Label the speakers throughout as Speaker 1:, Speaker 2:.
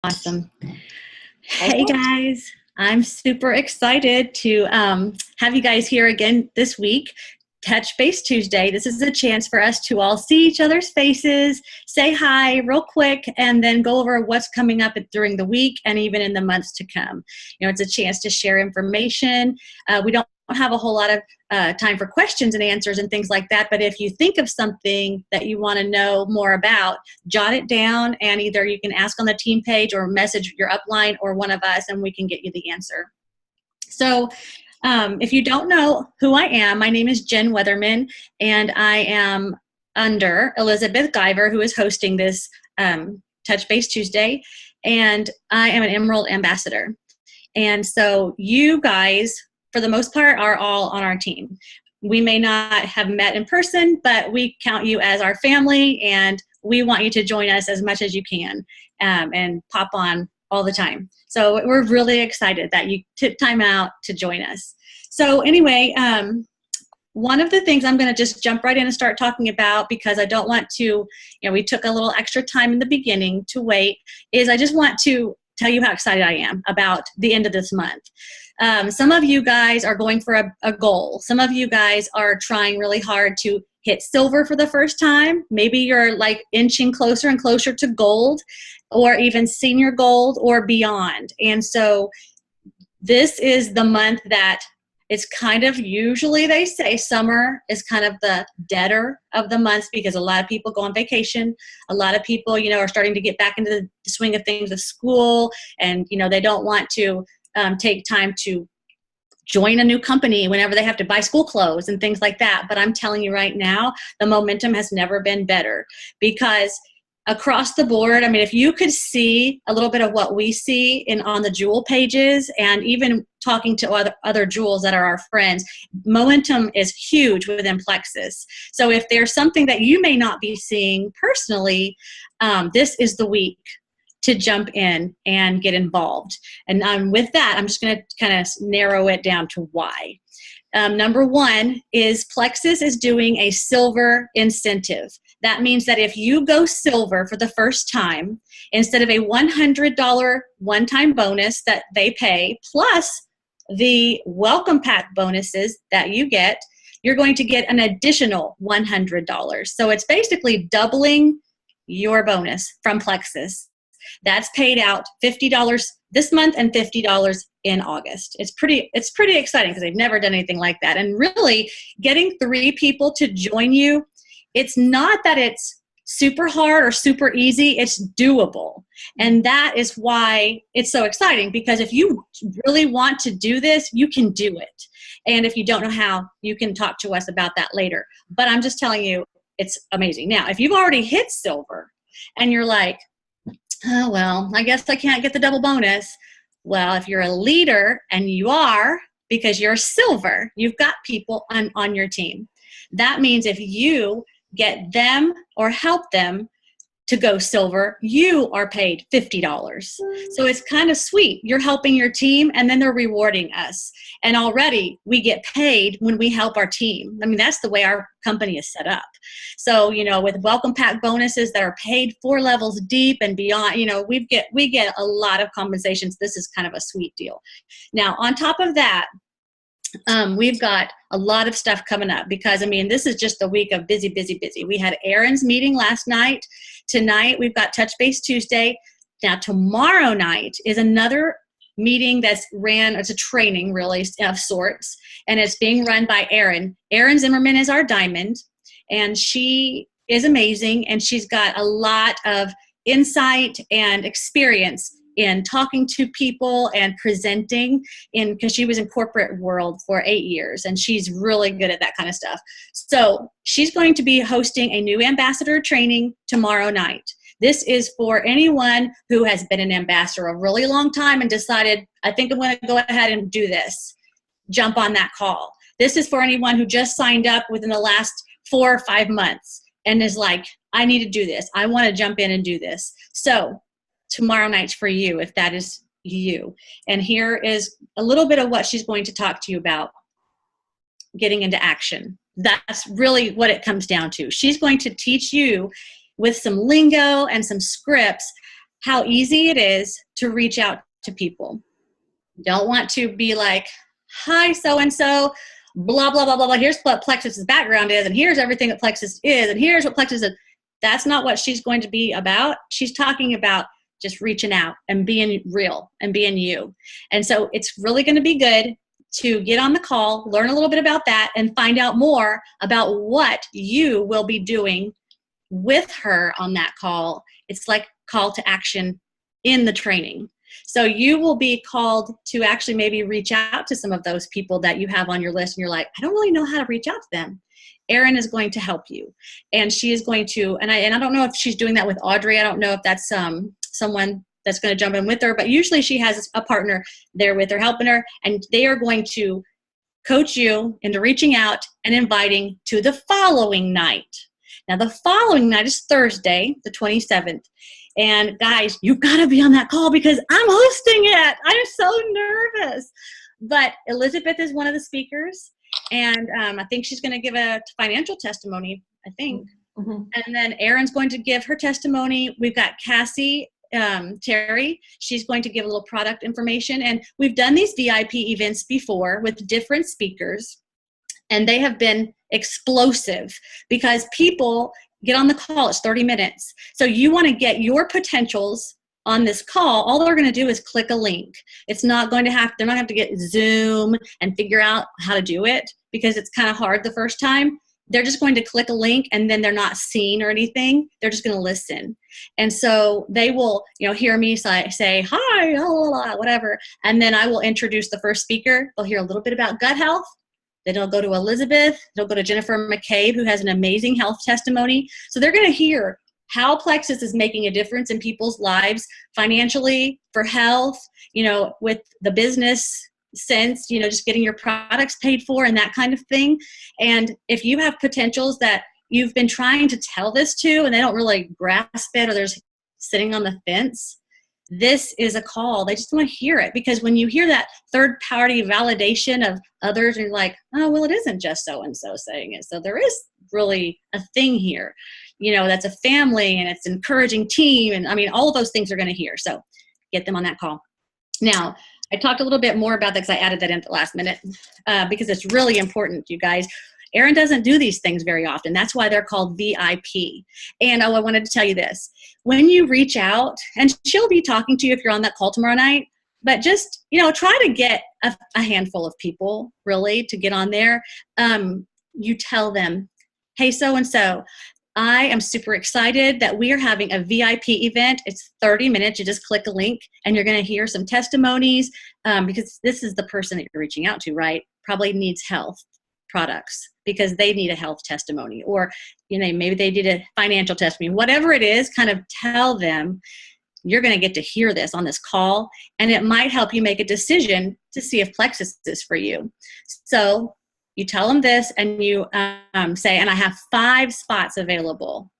Speaker 1: Awesome. Hey
Speaker 2: Okay.
Speaker 1: guys, I'm super excited to have you guys here again this week. Touch Base Tuesday. This is a chance for us to all see each other's faces, say hi real quick, and then go over what's coming up during the week and even in the months to come. It's a chance to share information. We don't have a whole lot of time for questions and answers and things like that, but if you think of something that you want to know more about, jot it down, and either you can ask on the team page or message your upline or one of us, and we can get you the answer. So if you don't know who I am, my name is Jen Weatherman, and I am under Elizabeth Guyver, who is hosting this Touch Base Tuesday, and I am an Emerald Ambassador. And so you guys, for the most part, are all on our team. We may not have met in person, but we count you as our family, and we want you to join us as much as you can and pop on all the time. So we're really excited that you took time out to join us. So anyway, one of the things I'm going to just jump right in and start talking about, because I don't want to, we took a little extra time in the beginning to wait, is I just want to tell you how excited I am about the end of this month. Some of you guys are going for a goal. Some of you guys are trying really hard to hit silver for the first time. Maybe you're like inching closer and closer to gold, or even senior gold or beyond. And so this is the month that it's kind of, usually they say summer is kind of the deader of the months, because a lot of people go on vacation. A lot of people, are starting to get back into the swing of things of school, and, they don't want to take time to join a new company whenever they have to buy school clothes and things like that. But I'm telling you right now, the momentum has never been better, because across the board, if you could see a little bit of what we see on the Jewel pages, and even talking to other Jewels that are our friends, momentum is huge within Plexus. So if there's something that you may not be seeing personally, this is the week to jump in and get involved. And with that, I'm just going to kind of narrow it down to why. Number one is Plexus is doing a silver incentive. That means that if you go silver for the first time, instead of a $100 one-time bonus that they pay, plus the welcome pack bonuses that you get, you're going to get an additional $100. So it's basically doubling your bonus from Plexus. That's paid out $50 this month and $50 in August. It's pretty exciting, because they've never done anything like that. And really, getting 3 people to join you, it's not that it's super hard or super easy, it's doable. And that is why it's so exciting, because if you really want to do this, you can do it. And if you don't know how, you can talk to us about that later. But I'm just telling you, it's amazing. Now, if you've already hit silver and you're like, oh, well, I guess I can't get the double bonus. Well, if you're a leader, and you are, because you're silver, you've got people on your team. That means if you get them or help them to go silver, you are paid $50. So it's kind of sweet. You're helping your team, and then they're rewarding us. And already we get paid when we help our team. That's the way our company is set up. So, with welcome pack bonuses that are paid 4 levels deep and beyond, we get a lot of compensations. This is kind of a sweet deal. Now, on top of that, we've got a lot of stuff coming up, because this is just a week of busy. We had Aaron's meeting last night. Tonight we've got Touch Base Tuesday. Now tomorrow night is another meeting it's a training really of sorts, and it's being run by Erin. Erin Zimmerman is our diamond, and she is amazing, and she's got a lot of insight and experience in talking to people and presenting, because she was in corporate world for 8 years, and she's really good at that kind of stuff. So she's going to be hosting a new ambassador training tomorrow night. This is for anyone who has been an ambassador a really long time and decided, I think I'm going to go ahead and do this. Jump on that call. This is for anyone who just signed up within the last 4 or 5 months and is like, I need to do this. I want to jump in and do this. So tomorrow night's for you, if that is you. And here is a little bit of what she's going to talk to you about: getting into action. That's really what it comes down to. She's going to teach you with some lingo and some scripts how easy it is to reach out to people. Don't want to be like, hi, so-and-so, blah, blah, blah, blah, blah. Here's what Plexus's background is, and here's everything that Plexus is, and here's what Plexus is. That's not what she's going to be about. She's talking about just reaching out and being real and being you. And so it's really going to be good to get on the call, learn a little bit about that, and find out more about what you will be doing with her on that call. It's like call to action in the training. So you will be called to actually maybe reach out to some of those people that you have on your list and you're like, I don't really know how to reach out to them. Erin is going to help you. And she is going to, and I don't know if she's doing that with Audrey. I don't know if that's someone that's going to jump in with her, but usually she has a partner there with her, helping her, and they are going to coach you into reaching out and inviting to the following night. Now, the following night is Thursday, the 27th. And guys, you've got to be on that call because I'm hosting it. I'm so nervous. But Elizabeth is one of the speakers. And I think she's going to give a financial testimony, I think. Mm-hmm. And then Erin's going to give her testimony. We've got Cassie Terry. She's going to give a little product information. And we've done these VIP events before with different speakers. And they have been explosive because people get on the call. It's 30 minutes. So you want to get your potentials on this call. All they're going to do is click a link. It's not going to have, they're not going to have to get Zoom and figure out how to do it because it's kind of hard the first time. They're just going to click a link and then they're not seen or anything. They're just going to listen. And so they will, hear me say, hi, whatever. And then I will introduce the first speaker. They'll hear a little bit about gut health. Then it'll go to Elizabeth. It'll go to Jennifer McCabe, who has an amazing health testimony. So they're going to hear how Plexus is making a difference in people's lives financially, for health, with the business sense, just getting your products paid for and that kind of thing. And if you have potentials that you've been trying to tell this to and they don't really grasp it or they're sitting on the fence, this is a call. They just want to hear it because when you hear that third party validation of others, you're like, oh, well, it isn't just so-and-so saying it. So there is really a thing here, that's a family and it's an encouraging team. And all of those things are going to hear. So get them on that call. Now, I talked a little bit more about that because I added that in at the last minute because it's really important, you guys. Erin doesn't do these things very often. That's why they're called VIP. And I wanted to tell you this. When you reach out, and she'll be talking to you if you're on that call tomorrow night, but just, try to get a handful of people really to get on there. You tell them, hey, so-and-so, I am super excited that we are having a VIP event. It's 30 minutes. You just click a link and you're going to hear some testimonies because this is the person that you're reaching out to, right? Probably needs health products because they need a health testimony or, maybe they need a financial testimony. Whatever it is, kind of tell them you're going to get to hear this on this call and it might help you make a decision to see if Plexus is for you. So you tell them this and you say, and I have 5 spots available.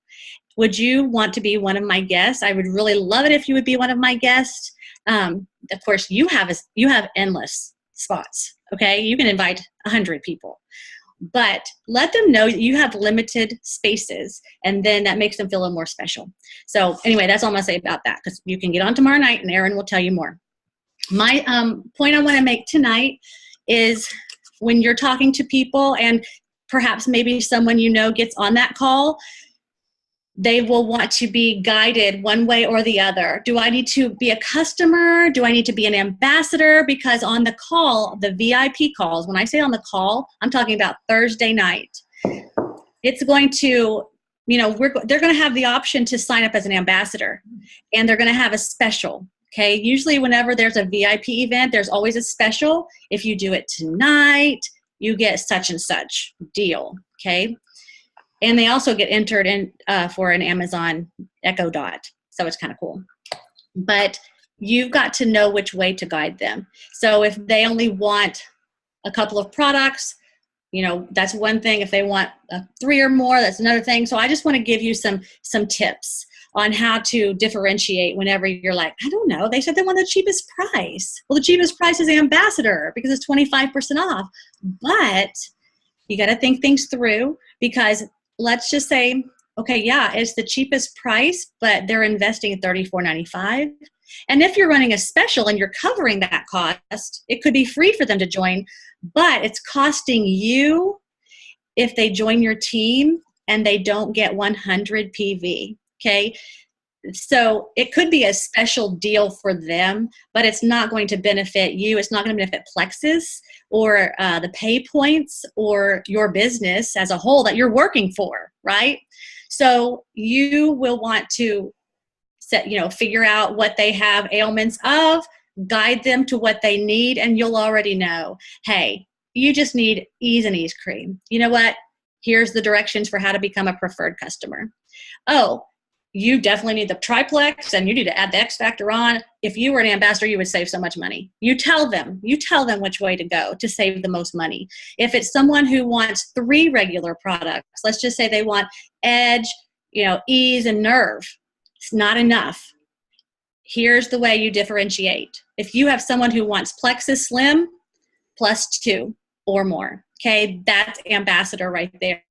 Speaker 1: Would you want to be one of my guests? I would really love it if you would be one of my guests. Of course, you have endless spots, okay? You can invite 100 people. But let them know that you have limited spaces, and then that makes them feel a little more special. So anyway, that's all I'm going to say about that because you can get on tomorrow night and Erin will tell you more. My point I want to make tonight is when you're talking to people and perhaps maybe someone gets on that call, they will want to be guided one way or the other. Do I need to be a customer? Do I need to be an ambassador? Because on the call, the VIP calls, when I say on the call, I'm talking about Thursday night. It's going to, they're going to have the option to sign up as an ambassador and they're going to have a special. Okay, usually whenever there's a VIP event, there's always a special. If you do it tonight, you get such and such deal, okay? And they also get entered in for an Amazon Echo Dot, so it's kind of cool. But you've got to know which way to guide them. So if they only want a couple of products, that's one thing. If they want 3 or more, that's another thing. So I just want to give you some tips on how to differentiate whenever you're like, I don't know, they said they want the cheapest price. Well, the cheapest price is ambassador because it's 25% off. But you got to think things through because let's just say, okay, yeah, it's the cheapest price, but they're investing $34.95. And if you're running a special and you're covering that cost, it could be free for them to join, but it's costing you if they join your team and they don't get 100 PV. Okay. So it could be a special deal for them, but it's not going to benefit you. It's not going to benefit Plexus or the pay points or your business as a whole that you're working for, right? So you will want to figure out what they have ailments of, guide them to what they need, and you'll already know, hey, you just need Ease and Ease cream. You know what? Here's the directions for how to become a preferred customer. Oh, you definitely need the triplex and you need to add the X Factor on. If you were an ambassador, you would save so much money. You tell them which way to go to save the most money. If it's someone who wants 3 regular products, let's just say they want Edge, Ease and Nerve. It's not enough. Here's the way you differentiate. If you have someone who wants Plexus Slim plus 2 or more, okay, that's ambassador right there.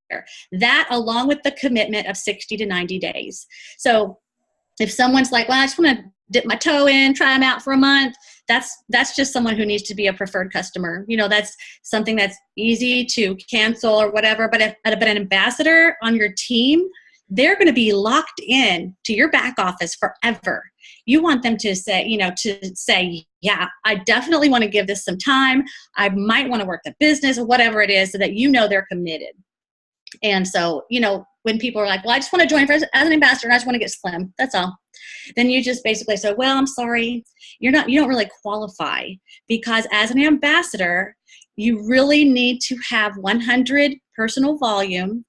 Speaker 1: That along with the commitment of 60 to 90 days. So if someone's like, well, I just want to dip my toe in, try them out for a month, that's just someone who needs to be a preferred customer. That's something that's easy to cancel or whatever. But an ambassador on your team, they're going to be locked in to your back office forever. You want them to say, yeah, I definitely want to give this some time. I might want to work the business or whatever it is, so that they're committed. And so, when people are like, well, I just want to join as an ambassador and I just want to get slim, that's all. Then you just basically say, well, I'm sorry, you don't really qualify, because as an ambassador, you really need to have 100 personal volume.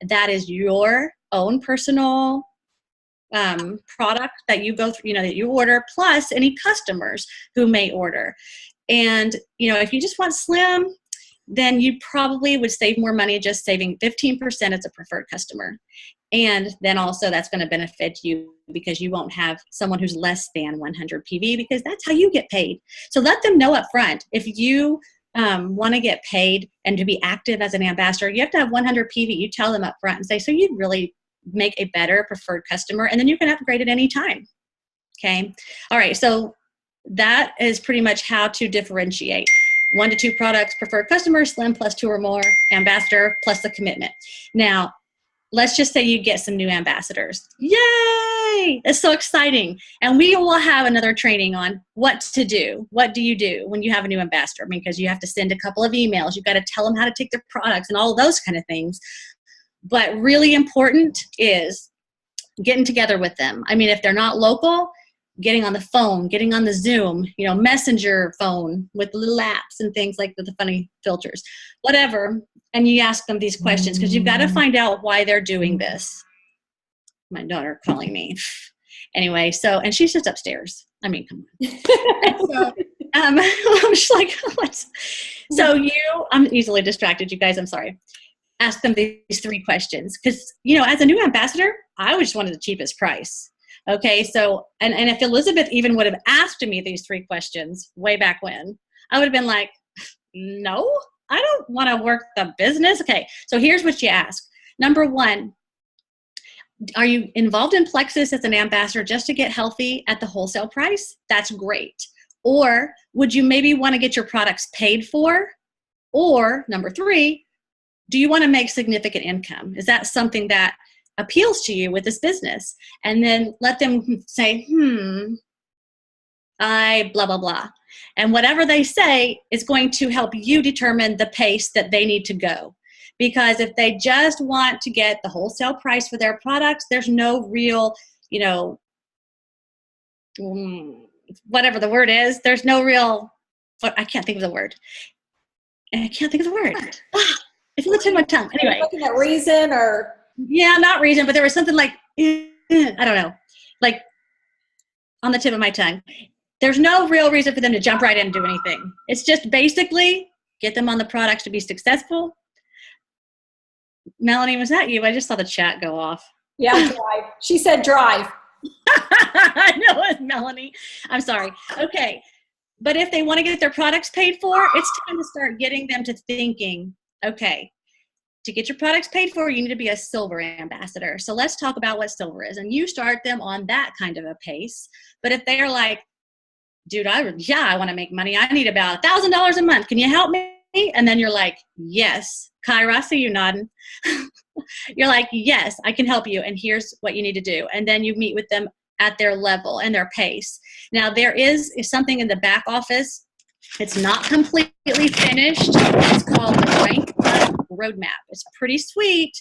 Speaker 1: That is your own personal product that you go through, that you order, plus any customers who may order. And, if you just want slim, then you probably would save more money just saving 15% as a preferred customer. And then also that's going to benefit you because you won't have someone who's less than 100 PV, because that's how you get paid. So let them know up front. If you want to get paid and to be active as an ambassador, you have to have 100 PV. You tell them up front and say, so you'd really make a better preferred customer, and then you can upgrade at any time. Okay. All right. So that is pretty much how to differentiate. 1 to 2 products, preferred customer, slim plus 2 or more, ambassador plus the commitment. Now, let's just say you get some new ambassadors. Yay! It's so exciting. And we will have another training on what to do. What do you do when you have a new ambassador? Because you have to send a couple of emails. You've got to tell them how to take their products and all of those kind of things. But really important is getting together with them. If they're not local, getting on the phone, getting on the Zoom, messenger phone with little apps and things like the funny filters, whatever. And you ask them these questions, because you've got to find out why they're doing this. My daughter calling me. Anyway, and she's just upstairs. Come on. So, I'm just like, what? So I'm easily distracted, you guys. I'm sorry. Ask them these 3 questions, because, as a new ambassador, I just wanted the cheapest price. Okay, so, and if Elizabeth even would have asked me these 3 questions way back when, I would have been like, no, I don't want to work the business. Okay, so here's what you ask. Number 1, are you involved in Plexus as an ambassador just to get healthy at the wholesale price? That's great. Or would you maybe want to get your products paid for? Or number 3, do you want to make significant income? Is that something that appeals to you with this business? And then let them say, I blah, blah, blah. And whatever they say is going to help you determine the pace that they need to go. Because if they just want to get the wholesale price for their products, there's no real, whatever the word is, there's no real, I can't think of the word. It's on the tip of my tongue. Anyway.
Speaker 2: Looking at reason or...
Speaker 1: Yeah, not reason, but there was something like, I don't know, like on the tip of my tongue. There's no real reason for them to jump right in and do anything. It's just basically get them on the products to be successful. Melanie, was that you? I just saw the chat go off.
Speaker 2: Yeah, drive. She said drive.
Speaker 1: I know it's Melanie. I'm sorry. Okay. But if they want to get their products paid for, it's time to start getting them to thinking, okay, to get your products paid for, you need to be a silver ambassador. So let's talk about what silver is. And you start them on that kind of a pace. But if they're like, dude, I want to make money. I need about $1,000 a month. Can you help me? And then you're like, yes. Kyra, I see you nodding. You're like, yes, I can help you. And here's what you need to do. And then you meet with them at their level and their pace. Now, there is something in the back office. It's not completely finished. It's called the Rank Up Roadmap. It's pretty sweet.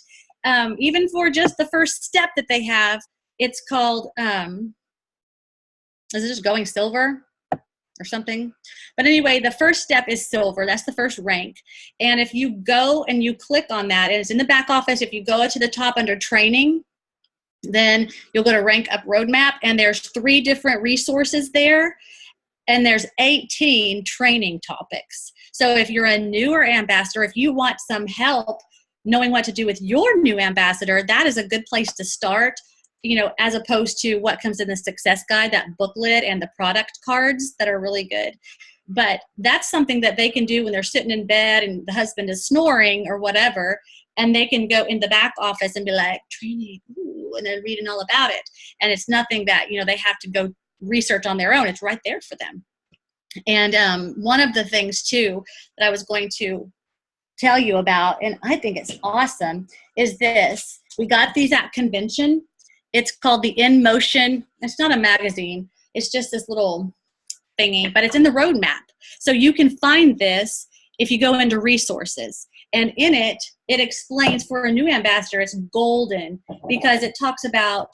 Speaker 1: Even for just the first step that they have, it's called, is it just going silver or something? But anyway, the first step is silver. That's the first rank. And if you go and you click on that, and it's in the back office, if you go to the top under training, then you'll go to Rank Up Roadmap, and there's 3 different resources there. And there's 18 training topics. So if you're a newer ambassador, if you want some help knowing what to do with your new ambassador, that is a good place to start, as opposed to what comes in the success guide, that booklet and the product cards that are really good. But that's something that they can do when they're sitting in bed and the husband is snoring or whatever, and they can go in the back office and be like, training, ooh, and then reading all about it. And it's nothing that, they have to go research on their own. It's right there for them. And one of the things too that I was going to tell you about, and I think it's awesome, is this. We got these at convention. It's called the In Motion. It's not a magazine. It's just this little thingy, but it's in the roadmap. So you can find this if you go into resources. And in it, it explains for a new ambassador, it's golden because it talks about,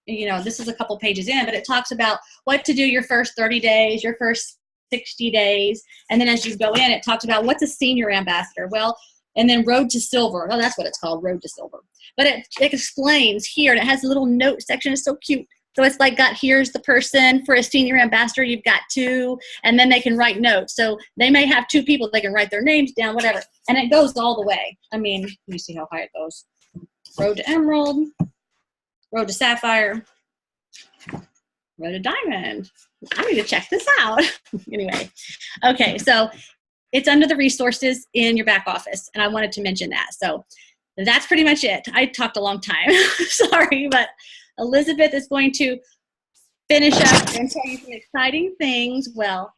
Speaker 1: this is a couple pages in, but it talks about what to do your first 30 days, your first 60 days. And then as you go in, it talks about what's a senior ambassador. Well, and then Road to Silver. Oh, that's what it's called, Road to Silver. But it explains here, and it has a little note section. It's so cute. So it's like here's the person for a senior ambassador. You've got 2, and then they can write notes. So they may have 2 people. They can write their names down, whatever. And it goes all the way. I mean, let me see how high it goes. Road to Emerald. Road to Sapphire, Road to Diamond. I need to check this out. Anyway, okay, so it's under the resources in your back office, and I wanted to mention that. So that's pretty much it. I talked a long time. Sorry, but Elizabeth is going to finish up and tell you some exciting things. Well,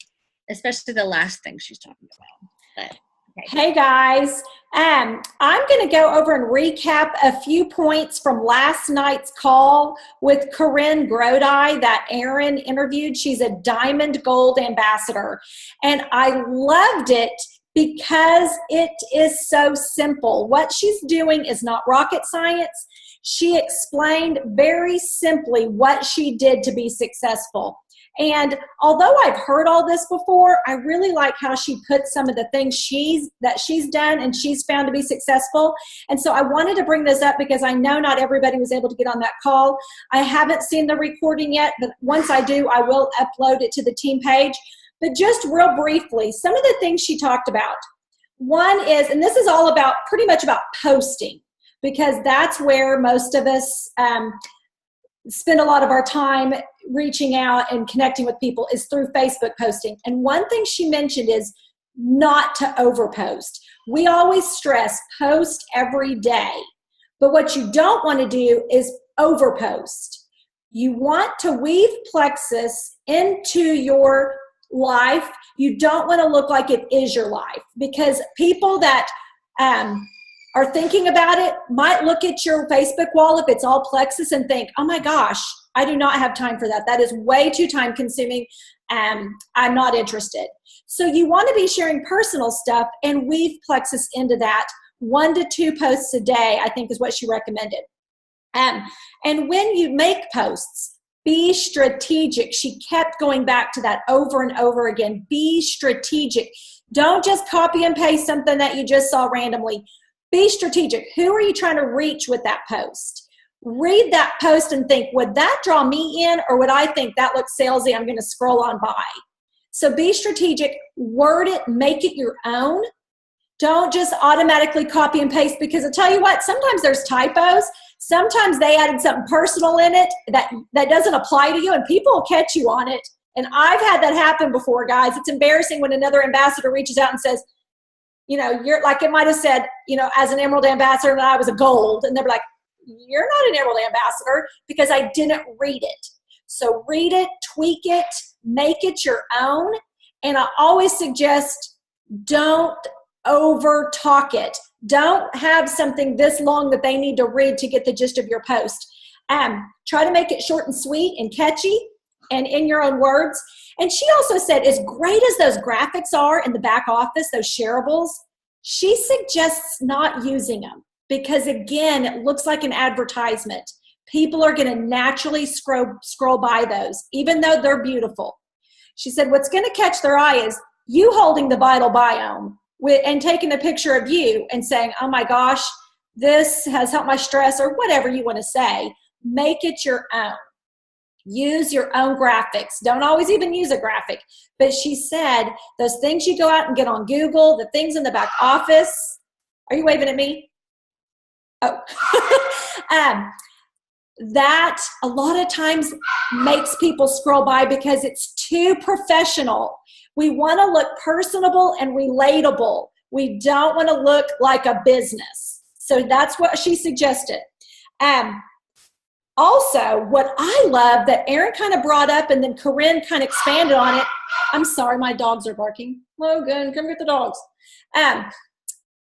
Speaker 1: especially the last thing she's talking about. But, okay.
Speaker 2: Hey guys, I'm going to go over and recap a few points from last night's call with Corinne Grodi that Aaron interviewed. She's a Diamond Gold ambassador, and I loved it because it is so simple. What she's doing is not rocket science. She explained very simply what she did to be successful. And although I've heard all this before, I really like how she put some of the things she's done and she's found to be successful. And so I wanted to bring this up because I know not everybody was able to get on that call. I haven't seen the recording yet, but once I do, I will upload it to the team page. But just real briefly, some of the things she talked about. One is, and this is all about pretty much about posting, because that's where most of us spend a lot of our time reaching out and connecting with people is through Facebook posting. And one thing she mentioned is not to overpost. We always stress post every day, but what you don't want to do is overpost. You want to weave Plexus into your life. You don't want to look like it is your life, because people that are thinking about it might look at your Facebook wall if it's all Plexus and think, oh my gosh, I do not have time for that. That is way too time consuming. I'm not interested. So you want to be sharing personal stuff and weave Plexus into that. 1 to 2 posts a day, I think, is what she recommended. And when you make posts, be strategic. She kept going back to that over and over again. Be strategic. Don't just copy and paste something that you just saw randomly. Be strategic. Who are you trying to reach with that post? Read that post and think, would that draw me in, or would I think that looks salesy, I'm going to scroll on by? So be strategic. Word it. Make it your own. Don't just automatically copy and paste, because I'll tell you what, sometimes there's typos. Sometimes they added something personal in it that doesn't apply to you, and people will catch you on it. And I've had that happen before, guys. It's embarrassing when another ambassador reaches out and says, you're like, it might have said, as an Emerald Ambassador, and I was a gold. And they're like, you're not an Emerald Ambassador because I didn't read it. So read it, tweak it, make it your own. And I always suggest don't over talk it. Don't have something this long that they need to read to get the gist of your post. Try to make it short and sweet and catchy and in your own words. And she also said, as great as those graphics are in the back office, those shareables, she suggests not using them because, again, it looks like an advertisement. People are going to naturally scroll by those, even though they're beautiful. She said, what's going to catch their eye is you holding the Vital Biome and taking a picture of you and saying, oh my gosh, this has helped my stress, or whatever you want to say. Make it your own. Use your own graphics. Don't always even use a graphic. But she said, those things you go out and get on Google, the things in the back office. Are you waving at me? Oh. That a lot of times makes people scroll by because it's too professional. We want to look personable and relatable. We don't want to look like a business. So that's what she suggested. Also, what I love that Erin kind of brought up and then Corinne kind of expanded on it. I'm sorry, my dogs are barking. Logan, come get the dogs.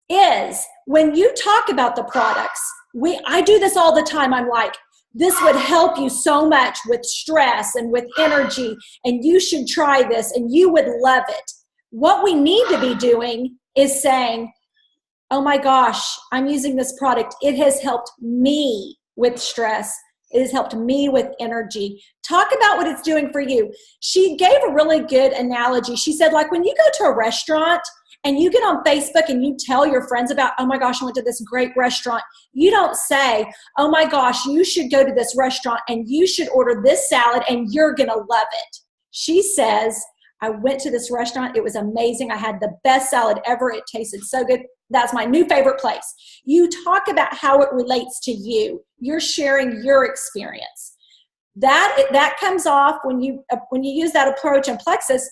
Speaker 2: Is when you talk about the products, I do this all the time. I'm like, this would help you so much with stress and with energy, and you should try this, and you would love it. What we need to be doing is saying, oh my gosh, I'm using this product. It has helped me with stress. It has helped me with energy. Talk about what it's doing for you. She gave a really good analogy. She said, like when you go to a restaurant and you get on Facebook and you tell your friends about, oh my gosh, I went to this great restaurant. You don't say, oh my gosh, you should go to this restaurant and you should order this salad and you're going to love it. She says, I went to this restaurant. It was amazing. I had the best salad ever. It tasted so good. That's my new favorite place. You talk about how it relates to you. You're sharing your experience. That comes off when you use that approach in Plexus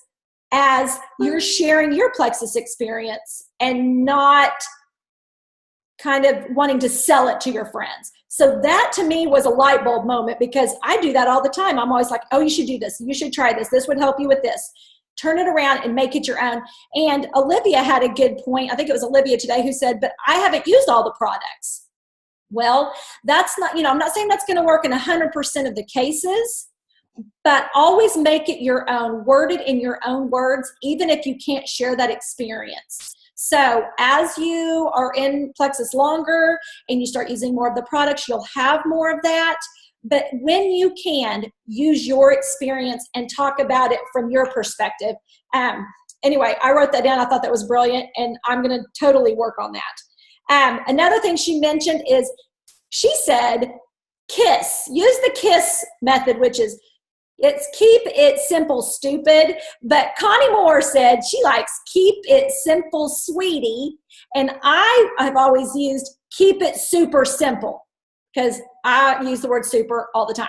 Speaker 2: as you're sharing your Plexus experience and not kind of wanting to sell it to your friends. So that to me was a light bulb moment because I do that all the time. I'm always like, oh, you should do this. You should try this. This would help you with this. Turn it around and make it your own. And Olivia had a good point. I think it was Olivia today who said, but I haven't used all the products. Well, that's not, I'm not saying that's going to work in 100% of the cases, but always make it your own, word it in your own words, even if you can't share that experience. So as you are in Plexus longer and you start using more of the products, you'll have more of that. But when you can, use your experience and talk about it from your perspective. Anyway, I wrote that down. I thought that was brilliant, and I'm going to totally work on that. Another thing she mentioned is she said, KISS. Use the KISS method, which is it's keep it simple, stupid. But Connie Moore said she likes keep it simple, sweetie. And I have always used keep it super simple because I use the word super all the time.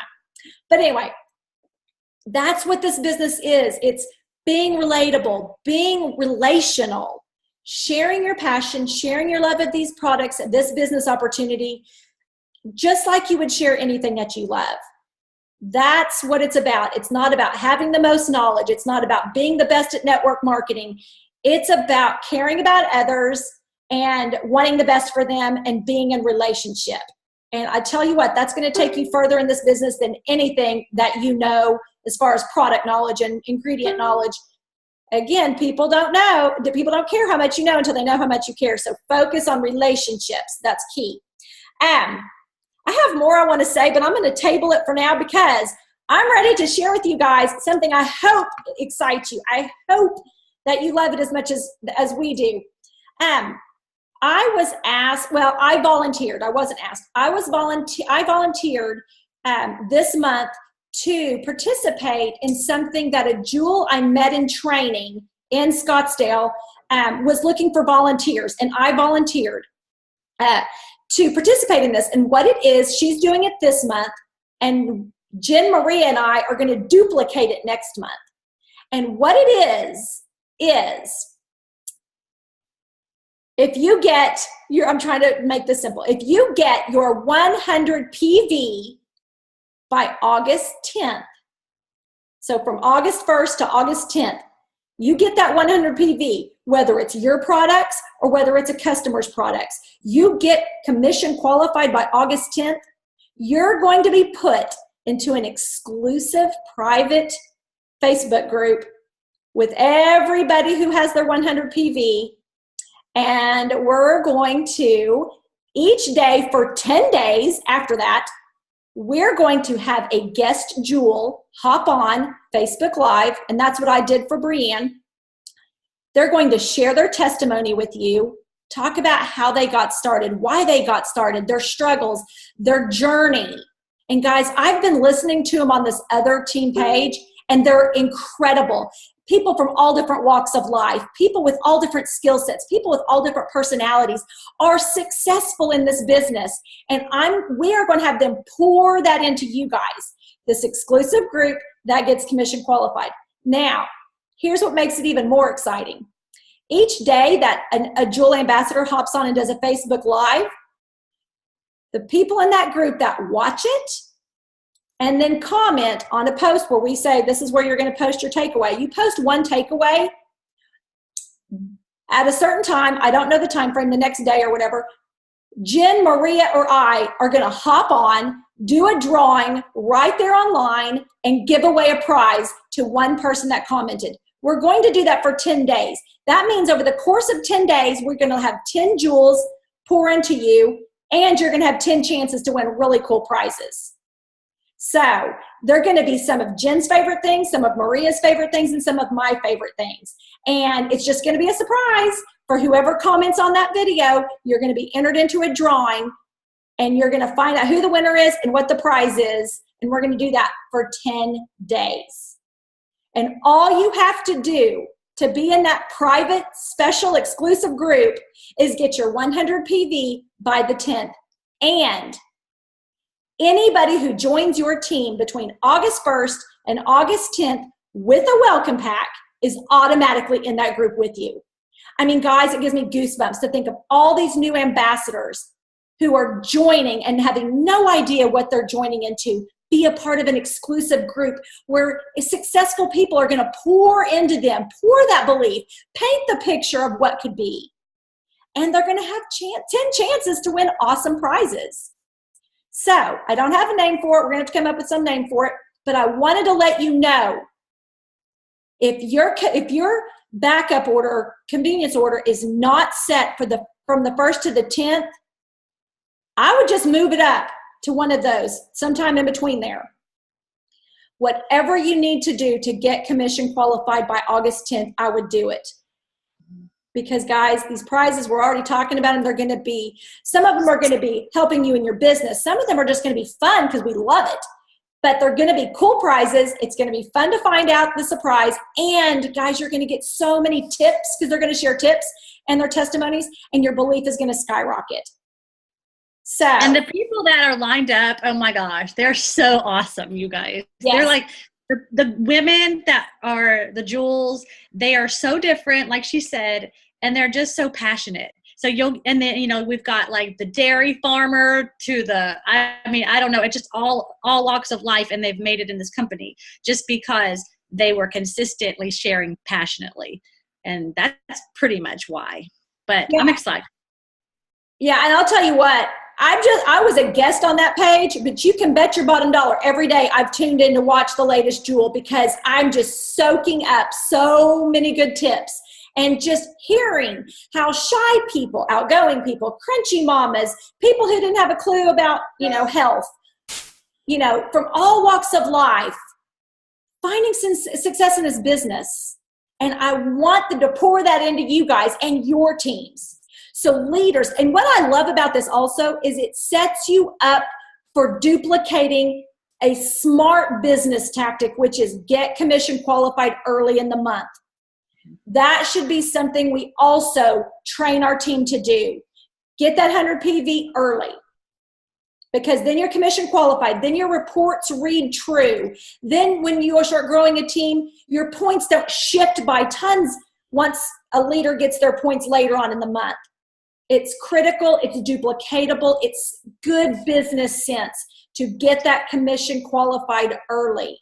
Speaker 2: But anyway, that's what this business is. It's being relatable, being relational, sharing your passion, sharing your love of these products, this business opportunity, just like you would share anything that you love. That's what it's about. It's not about having the most knowledge. It's not about being the best at network marketing. It's about caring about others and wanting the best for them and being in relationship. And I tell you what, that's going to take you further in this business than anything that you know as far as product knowledge and ingredient knowledge. Again, people don't know. People don't care how much you know until they know how much you care. So focus on relationships. That's key. I have more I want to say, but I'm going to table it for now because I'm ready to share with you guys something I hope excites you. I hope that you love it as much as we do. I was asked, well, I volunteered. I wasn't asked. I volunteered this month to participate in something that a jewel I met in training in Scottsdale was looking for volunteers, and I volunteered to participate in this. And what it is, she's doing it this month, and Jen Maria and I are going to duplicate it next month. And what it is If you get I'm trying to make this simple. If you get your 100 PV by August 10th, so from August 1st to August 10th, you get that 100 PV, whether it's your products or whether it's a customer's products, you get commission qualified by August 10th, you're going to be put into an exclusive private Facebook group with everybody who has their 100 PV. And we're going to, each day for 10 days after that, we're going to have a guest jewel hop on Facebook Live, and that's what I did for Brienne. They're going to share their testimony with you, talk about how they got started, why they got started, their struggles, their journey. And guys, I've been listening to them on this other team page, and they're incredible. People from all different walks of life, people with all different skill sets, people with all different personalities are successful in this business. And we are going to have them pour that into you guys. This exclusive group that gets commission qualified. Now, here's what makes it even more exciting. Each day that a Jewel Ambassador hops on and does a Facebook Live, the people in that group that watch it and then comment on a post where we say, this is where you're going to post your takeaway. You post one takeaway at a certain time. I don't know the time frame, the next day or whatever. Jen, Maria, or I are going to hop on, do a drawing right there online, and give away a prize to one person that commented. We're going to do that for 10 days. That means over the course of 10 days, we're going to have 10 jewels pour into you, and you're going to have 10 chances to win really cool prizes. So they're going to be some of Jen's favorite things, some of Maria's favorite things, and some of my favorite things. And it's just going to be a surprise for whoever comments on that video. You're going to be entered into a drawing, and you're going to find out who the winner is and what the prize is. And we're going to do that for 10 days. And all you have to do to be in that private, special, exclusive group is get your 100 PV by the 10th. And anybody who joins your team between August 1st and August 10th with a welcome pack is automatically in that group with you. I mean, guys, it gives me goosebumps to think of all these new ambassadors who are joining and having no idea what they're joining into. Be a part of an exclusive group where successful people are going to pour into them, pour that belief, paint the picture of what could be. And they're going to have 10 chances to win awesome prizes. So I don't have a name for it. We're going to have to come up with some name for it. But I wanted to let you know, if your backup order or convenience order is not set for from the 1st to the 10th, I would just move it up to one of those sometime in between there. Whatever you need to do to get commission qualified by August 10th, I would do it. Because guys, these prizes, we're already talking about them. They're going to be, some of them are going to be helping you in your business. Some of them are just going to be fun because we love it. But they're going to be cool prizes. It's going to be fun to find out the surprise. And guys, you're going to get so many tips because they're going to share tips and their testimonies, and your belief is going to skyrocket. So,
Speaker 1: and the people that are lined up, oh my gosh, they're so awesome, you guys. Yes. They're like the women that are the jewels. They are so different, like she said, and they're just so passionate. So and then, we've got like the dairy farmer to I don't know, it's just all walks of life, and they've made it in this company just because they were consistently sharing passionately. And that's pretty much why. But yeah. I'm excited.
Speaker 2: Yeah, and I'll tell you what, I was a guest on that page, but you can bet your bottom dollar every day I've tuned in to watch the latest Jewel, because I'm just soaking up so many good tips and just hearing how shy people, outgoing people, crunchy mamas, people who didn't have a clue about, health, from all walks of life, finding some success in this business. And I want them to pour that into you guys and your teams. So leaders, and what I love about this also is it sets you up for duplicating a smart business tactic, which is get commission qualified early in the month. That should be something we also train our team to do. Get that 100 PV early, because then you're commission qualified. Then your reports read true. Then when you start growing a team, your points don't shift by tons once a leader gets their points later on in the month. It's critical, it's duplicatable, it's good business sense to get that commission qualified early.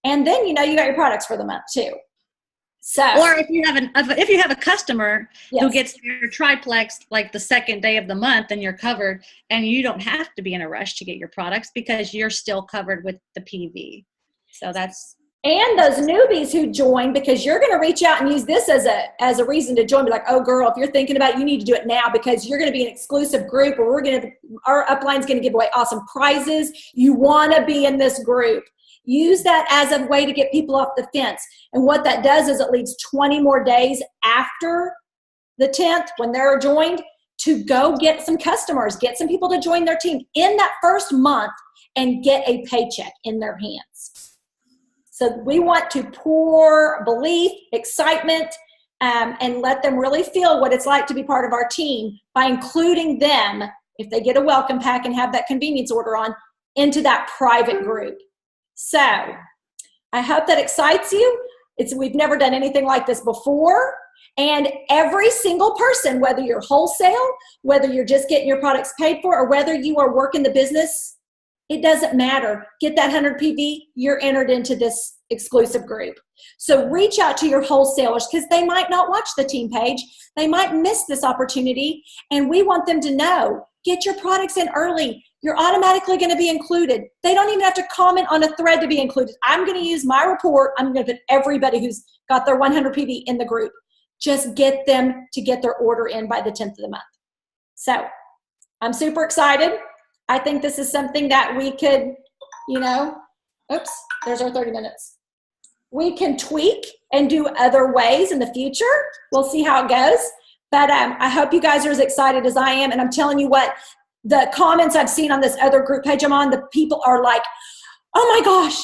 Speaker 2: And then, you got your products for the month too. So,
Speaker 1: or if you have a customer who gets your triplex like the second day of the month, then you're covered, and you don't have to be in a rush to get your products because you're still covered with the PV. So that's.
Speaker 2: And those newbies who join, because you're going to reach out and use this as a reason to join. Be like, oh girl, if you're thinking about it, you need to do it now, because you're going to be an exclusive group, or our upline's going to give away awesome prizes. You want to be in this group. Use that as a way to get people off the fence. And what that does is it leaves 20 more days after the 10th, when they're joined, to go get some customers, get some people to join their team in that first month and get a paycheck in their hands. So we want to pour belief, excitement, and let them really feel what it's like to be part of our team by including them, if they get a welcome pack and have that convenience order on, into that private group. So I hope that excites you. We've never done anything like this before. And every single person, whether you're wholesale, whether you're just getting your products paid for, or whether you are working the business, it doesn't matter. Get that 100 PV, you're entered into this exclusive group. So reach out to your wholesalers, because they might not watch the team page. They might miss this opportunity, and we want them to know, get your products in early. You're automatically going to be included. They don't even have to comment on a thread to be included. I'm going to use my report. I'm going to put everybody who's got their 100 PV in the group. Just get them to get their order in by the 10th of the month. So I'm super excited. I think this is something that we could, oops, there's our 30 minutes. We can tweak and do other ways in the future. We'll see how it goes. But I hope you guys are as excited as I am. And I'm telling you what, the comments I've seen on this other group page I'm on, the people are like, oh my gosh,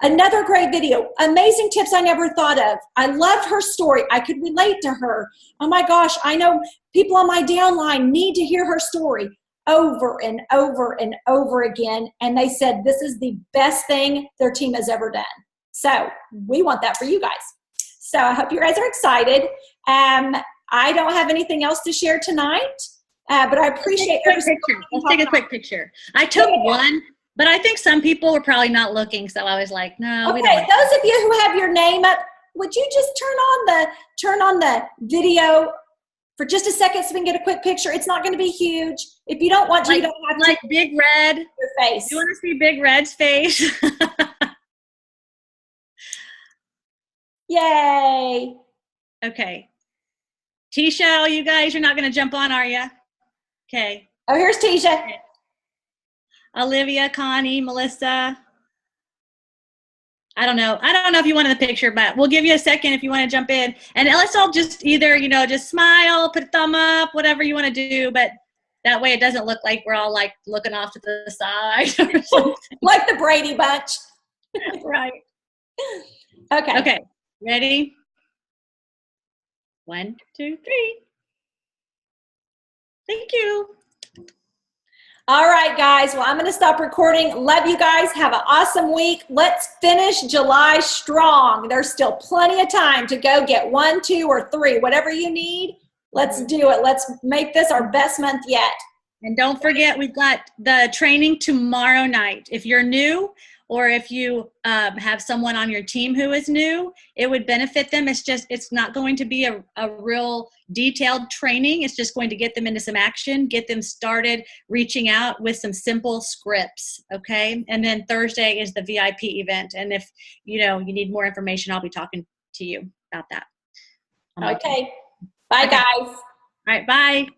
Speaker 2: another great video. Amazing tips I never thought of. I loved her story. I could relate to her. Oh my gosh, I know people on my downline need to hear her story over and over and over again. And they said this is the best thing their team has ever done. So we want that for you guys. So I hope you guys are excited. I don't have anything else to share tonight. But I appreciate
Speaker 1: Let's take a quick picture. I took one, but I think some people were probably not looking, so I was like, no.
Speaker 2: Okay, those of you who have your name up, would you just turn on the video for just a second so we can get a quick picture? It's not going to be huge. If you don't want to, you don't have to.
Speaker 1: Like Big Red.
Speaker 2: Your face.
Speaker 1: You want to see Big Red's face?
Speaker 2: Yay.
Speaker 1: Okay. Tisha, you guys, you're not going to jump on, are you? Okay.
Speaker 2: Oh, here's Tisha.
Speaker 1: Okay. Olivia, Connie, Melissa. I don't know if you wanted the picture, but we'll give you a second if you want to jump in. And let's all just either, just smile, put a thumb up, whatever you want to do. But that way it doesn't look like we're all like looking off to the side or something.
Speaker 2: Like the Brady Bunch.
Speaker 1: Right.
Speaker 2: Okay.
Speaker 1: Okay. Ready? 1, 2, 3. Thank you.
Speaker 2: All right, guys. Well, I'm going to stop recording. Love you guys. Have an awesome week. Let's finish July strong. There's still plenty of time to go get 1, 2, or 3, whatever you need. Let's do it. Let's make this our best month yet.
Speaker 1: And don't forget, we've got the training tomorrow night. If you're new, or if you have someone on your team who is new, it would benefit them. It's not going to be a real detailed training. It's just going to get them into some action, get them started reaching out with some simple scripts, okay? And then Thursday is the VIP event. And if, you need more information, I'll be talking to you about that.
Speaker 2: Okay. Bye, guys.
Speaker 1: All right, bye.